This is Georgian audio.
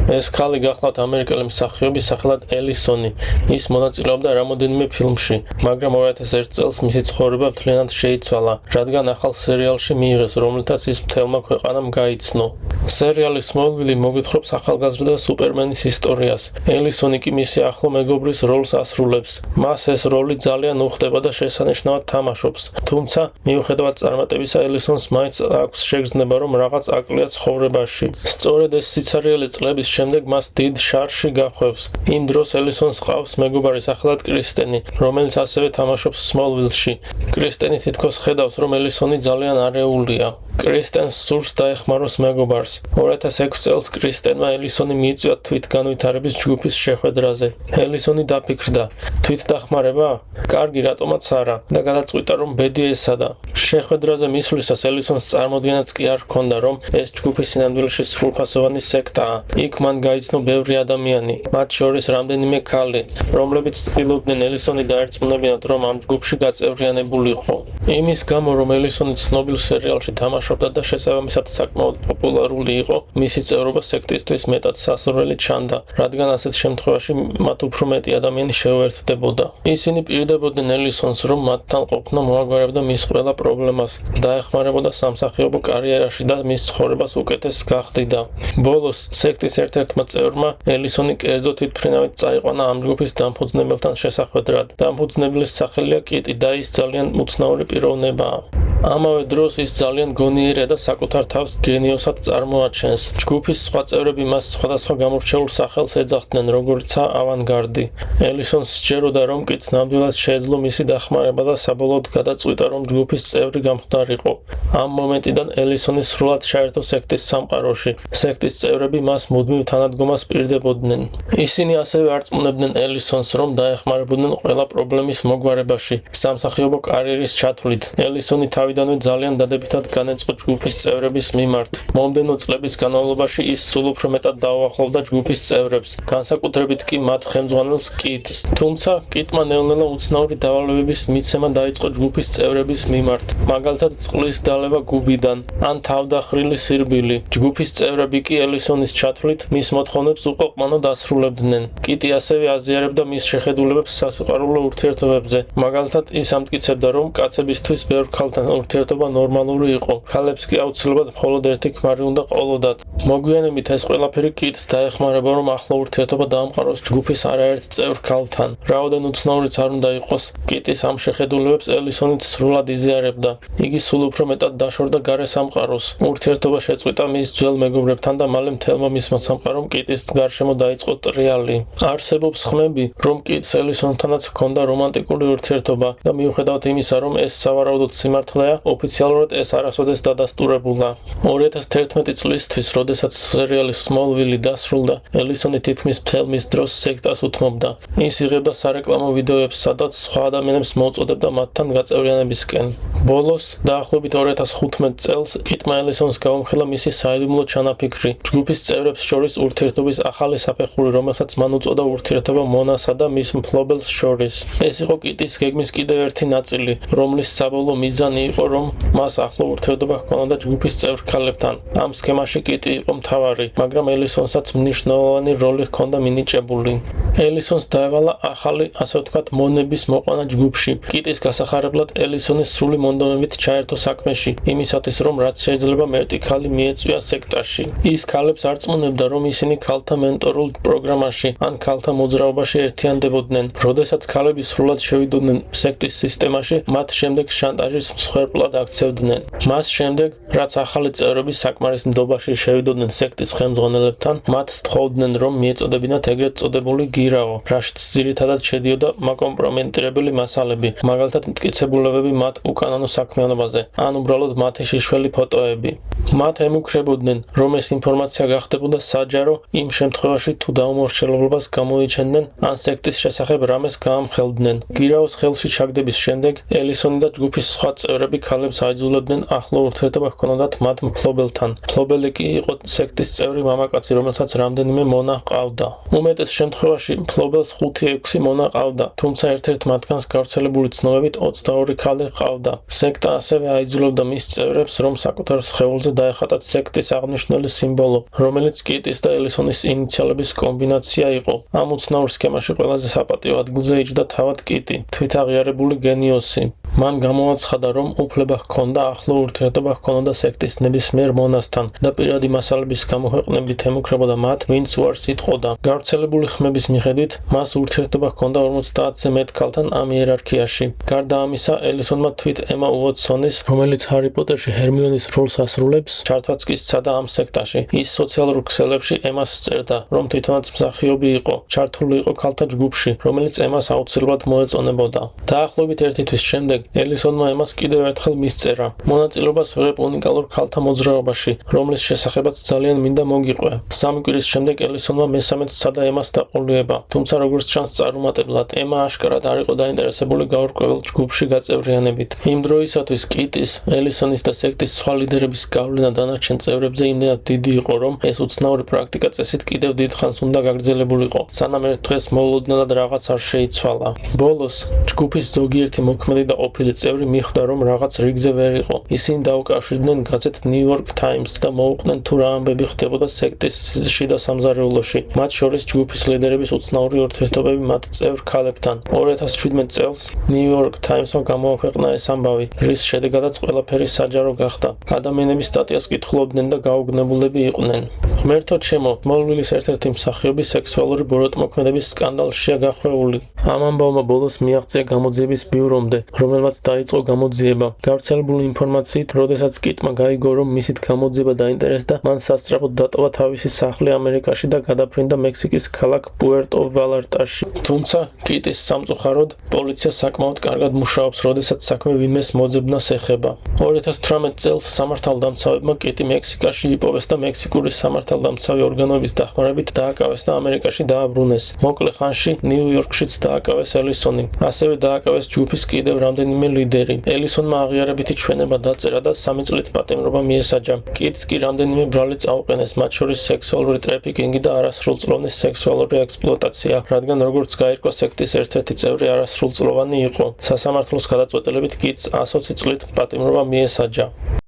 ეს ქალი გახლავთ ამერიკელი მსახიობი სახელად ელისონი. ის მონაწილეობდა რამოდენიმე ფილმში, მაგრამ 2001 წელს მისი ცხოვრება მთლიანად შეიცვალა, რადგან ახალ სერიალში მიიღეს, რომლითაც ის მთელმა ქვეყანამ გაიცნო. სერიალი Smallville მოგვითხრობს ახალგაზრდა სუპერმენის ისტორიას. ელისონი კი მისი ახლო მეგობრის როლს ასრულებს. მას ეს როლი ძალიან უხდება და შესანიშნავად თამაშობს. თუმცა, მიუხედავად წარმატებისა, ელისონს მაინც აქვს შეგრძნება, რომ რაღაც აკლია ცხოვრებაში. სწორედ ეს სიცარიელი წლების შემდეგ მას დიდ შარში გახვევს. იმ დროს ელისონს ყავს მეგობარი სახელად კრისტენი, რომელიც ასევე თამაშობს Smallville-ში. კრისტენი თითქოს ხედავს, რომ ელისონი ძალიან არეულია. კრისტენს სურს დაეხმაროს მეგობარს. 2006 წელს კრისტენმა ელისონი მიიწვია თვითგანვითარების ჯგუფის შეხვედრაზე. ელისონი დაფიქრდა, თვითდახმარება? კარგი, რატომაც არა და გადაწყვიტა, რომ ბედი ესადა. შეხვედრაზე მისვლისას ელისონს წარმოდგენაც კი არ ჰქონდა, რომ ეს ჯგუფი სინამდვილეში სრულფასოვანი სექტაა. იქ მან გაიცნო ბევრი ადამიანი, მათ შორის რამდენიმე ქალი, რომლებიც ცდილობდნენ ელისონი დაერწმუნებინათ, რომ ამ ჯგუფში გაწევრიანებულიყო. იმის გამო, რომ ელისონი ცნობილ სერიალში თამაშობდა და შესაბამისად საკმაოდ პოპულარული იყო, მისი წევრობა სექტისთვის მეტად სასურველი ჩანდა, რადგან ასეთ შემთხვევაში მათ უფრო მეტი ადამიანი შეუერთდებოდა. ისინი პირდებოდნენ ელისონს, რომ მათთან ყოფნა მოაგვარებდა მის ყველა პრობლემას, დაეხმარებოდა სამსახიობო კარიერაში და მის ცხოვრებას უკეთესს გახდიდა. ბოლოს სექტის ერთ-ერთმა წევრმა ელისონი კერძო თვითმფრინავით წაიყვანა ამ ჯგუფის დამფუძნებელთან შესახვედრად. დამფუძნებლის სახელია კიტი და ის ძალიან უცნაური პიროვნებაა. ამავე დროს ის ძალიან გონიერია და საკუთარ თავს გენიოსად წარმოაჩენს. ჯგუფის სხვა წევრები მას სხვადასხვა გამორჩეულ სახელს ეძახდნენ, როგორიცაა ავანგარდი. ელისონს სჯეროდა, რომ კიტს ნამდვილად შეეძლო მისი დახმარება და საბოლოოდ გადაწყვიტა, რომ ჯგუფის წევრი გამხდარიყო. ამ მომენტიდან ელისონი სრულად ჩაერთო სექტის სამყაროში. სექტის წევრები მას მუდმივ თანადგომას პირდებოდნენ. ისინი ასევე არწმუნებდნენ ელისონს, რომ დაეხმარებოდნენ ყველა პრობლემის მოგვარებაში, სამსახიობო კარიერის ჩათვლით. ელისონი თავიდანვე ძალიან დადებითად განეწყო ჯგუფის წევრების მიმართ. მომდენო წლების განმავლობაში ის სულ უფრო მეტად დაუახლოვდა ჯგუფის წევრებს, განსაკუთრებით კი მათ ხელმძღვანელს კიტს. თუმცა, კიტმა ნელ-ნელა უცნაური დავალებების მიცემა დაიწყო ჯგუფის წევრების მიმართ, მაგალითად წყლის დალევა გუბიდან ან თავდახრილი სირბილი. ჯგუფის წევრები კი ელისონის ჩათვლით მის მოთხოვნებს უყოყმანოდ ასრულებდნენ. კიტი ასევე აზიარებდა მის შეხედულებებს სასიყვარულო ურთიერთობებზე. მაგალითად, ის ამტკიცებდა, რომ კაცებისთვის ბევრ ქალთან ურთიერთობა ნორმალური იყო. ქალებს კი აუცილებლად მხოლოდ ერთი ქმარი უნდა ყოლოდათ. მოგვიანებით ეს ყველაფერი კიტს დაეხმარება, რომ ახლო ურთიერთობა დაამყაროს ჯგუფის არაერთ წევრ ქალთან. რაოდენ უცნაურიც არ უნდა იყოს, კიტის ამ შეხედულებებს ელისონიც სრულად იზიარებდა. იგი სულ უფრო მეტად დაშორდა გარე სამყაროს. ურთიერთობა შეწყვიტა მის ძველ მეგობრებთან და მალე მთელმა მისმა სამყარომ კიტის გარშემო დაიწყო ტრიალი. არსებობს ხმები, რომ კიტს ელისონთანაც ჰქონდა რომანტიკული ურთიერთობა და მიუხედავად იმისა, რომ ეს სავარაუდოდ სიმართლეა, ოფიციალურად ეს არასოდეს დადასტურებულა. 2011 წლისთვის, როდესაც სერიალი Smallville დასრულდა, ელისონი თითქმის მთელ მის დროს სექტას უთმობდა. ის იღებდა სარეკლამო ვიდეოებს, სადაც სხვა ადამიანებს მოუწოდებდა მათთან გაწევრიანებისკენ. ბოლოს, დაახლოებით 2015 წელს, კიტმა ელისონს გაუმხილა მისი საიდუმლო ჩანაფიქრი, ჯგუფის წევრებს შორის ურთიერთობის ახალი საფეხური, რომელსაც მან უწოდა ურთიერთობა მონასა და მის მფლობელს შორის. ეს იყო კიტის გეგმის კიდევ ერთი ნაწილი, რომლის საბოლოო მიზანი იყო, რომ მას ახლო ურთიერთობა ჰქონოდა ჯგუფის წევრ ქალებთან. ამ სქემაში კიტი იყო მთავარი, მაგრამ ელისონსაც მნიშვნელოვანი როლი ჰქონდა მინიჭებული. ელისონს დაევალა ახალი, ასე ვთქვათ, მონების მოყვანა ჯგუფში. კიტის გასახარებლად ელისონი სრული მონდომებით ჩაერთო საქმეში, იმისათვის, რომ რაც შეიძლება მეტი ქალი მიეწვია სექტაში. ის ქალებს არწმუნებდა, რომ ისინი ქალთა მენტორულ პროგრამაში ან ქალთა მოძრაობაში ერთიანდებოდნენ. როდესაც ქალები სრულად შევიდოდნენ სექტის სისტემაში, მათ შემდეგ შანტაჟის მსხვერპლად აქცევდნენ. მას შემდეგ, რაც ახალი წევრები საკმარის ნდობაში შევიდოდნენ სექტის ხელმძღვანელებთან, მათ სთხოვდნენ, რომ მიეწოდებინათ ეგრეთ წოდებული გირაო, რაშიც ძირითადად შედიოდა მაკომპრომენტირებელი მასალები, მაგალითად მტკიცებულებები მათ უკანონო საქმიანობაზე, ან უბრალოდ მათი შიშველი ფოტოები. მათ ემუქრებოდნენ, რომ ეს ინფორმაცია გახდებოდა საჯარო იმ შემთხვევაში, თუ დაუმორჩილებლობას გამოიჩენდნენ, ან სექტის შესახებ რამეს გაამხელდნენ. გირაოს ხელში ჩაგდების შემდეგ, ელისონი და ჯგუფის სხვა წევრები ქალებს აიძულებდნენ ახლო ურთიერთობა ჰქონოდათ მათ მფლობელთან. მფლობელი კი იყო სექტის წევრი მამაკაცი, რომელსაც რამდენიმე მონა ჰყავდა. უმეტეს შემთხვევაში მფლობელს 5-6 მონა ჰყავდა, თუმცა ერთ-ერთ მათგანს გავრცელებული ცნობებით 22 ქალი ჰყავდა. სექტა ასევე აიძულებდა მის წევრებს, რომ საკუთარ სხეულზე დაეხატათ სექტის აღნიშნული სიმბოლო, რომელიც კიტის და ელისონის ინიციალების კომბინაცია იყო. ამ უცნაურ სქემაში ყველაზე საპატიო ადგილზე იჯდა თავად კიტი, თვითაღიარებული გენიოსი. მან გამოაცხადა, რომ უფლება ჰქონდა ახლო ურთიერთობა ჰქონოდა სექტის ნებისმიერ მონასთან და პირადი მასალების გამოქვეყნებით ემუქრებოდა მათ, ვინც უარს იტყოდა. გავრცელებული ხმების მიხედვით, მას ურთიერთობა ჰქონდა 50-ზე მეტ ქალთან ამ იერარქიაში. გარდა ამისა, ელისონმა თვით ემა უოტსონის, რომელიც ჰარი პოტერში ჰერმიონის როლს ასრულებს, ჩართვაც კი სცადა ამ სექტაში. ის სოციალურ ქსელებში ემას წერდა, რომ თვითონაც მსახიობი იყო, ჩართული იყო ქალთა ჯგუფში, რომელიც ემას აუცილებლად მოეწონებოდა. დაახლოებით 1 თვის შემდეგ ელისონმა ემას კიდევ ერთხელ მისწერა მონაწილეობას ვიღებ უნიკალურ ქალთა მოძრაობაში, რომლის შესახებაც ძალიან მინდა მოგიყვე. 3 კვირის შემდეგ ელისონმა მესამედ სცადა ემას დაყოლება, თუმცა როგორც ჩანს წარუმატებლად, ემა აშკარად არ იყო დაინტერესებული გაურკვეველ ჯგუფში გაწევრიანებით. იმ დროისათვის კიტის, ელისონის და სექტის სხვა ლიდერების გავლენა დანარჩენ წევრებზე იმდენად დიდი იყო, რომ ეს უცნაური პრაქტიკა წესით კიდევ დიდხანს უნდა გაგრძელებულიყო, სანამ ერთ დღეს მოულოდნელად რაღაც არ შეიცვალა. ბოლოს, ჯგუფის ზოგიერთი მოქმედი და ყოფილი წევრი მიხვდა, რომ რაღაც რიგზე ვერ იყო. ისინი დაუკავშირდნენ გაზეთ New York Times და მოუყვნენ თუ რა ამბები ხდებოდა სექტის შიდა სამზარეულოში, მათ შორის ჯგუფის ლიდერების უცნაური ურთიერთობები მათ წევრ ქალებთან. 2017 წელს New York Times-მა გამოაქვეყნა ეს ამბავი, რის შედეგადაც ყველაფერი საჯარო გახდა. ადამიანები სტატიას კითხულობდნენ და გაუგნებულები იყვნენ. ღმერთო ჩემო, მოლვილის ერთ-ერთი მსახიობი სექსუალური ბოროტმოქმედების სკანდალშია გახვეული. ამ ამბავმა ბოლოს მიაღწია გამოძიების ბიურომდე, რომელმაც დაიწყო გამოძიება. გავრცელებული ინფორმაციით, როდესაც კიტმა გაიგო, რომ მისით გამოძიება დაინტერესდა, მან სასწრაფოდ დატოვა თავისი სახლი ამერიკაში და გადაფრინდა მექსიკის ქალაქ პუერტო ვალარტაში. თუმცა, კიტის სამწუხაროდ, პოლიცია საკმაოდ კარგად მუშაობს, როდესაც საქმე ვინმეს მოძებნას ეხება. 2018 წელს სამართალდამცავებმა კიტი მექსიკაში იპოვეს და მექსიკური სამართალდამცავი ორგანოების დახმარებით დააკავეს და ამერიკაში დააბრუნეს. მოკლე ხანში ნიუ-იორკშიც დააკავეს ელისონი. ასევე დააკავეს ჯგუფის კიდევ რამდენიმე ლიდერი. ელისონმა აღიარებითი ჩვენება დაწერა და 3 წლით პატიმრობა მიესაჯა. კიტს კი რამდენიმე ბრალი წაუყენეს, მათ შორის სექსუალური ტრეფიკინგი და არასრულწლოვანი სექსუალური ექსპლუატაცია, რადგან როგორც გაირკვა სექტის ერთ-ერთი წევრი არასრულწლოვანი იყო. სასამართლოს გადაწყვეტილებით კიტს 120 წლით პატიმრობა მიესაჯა.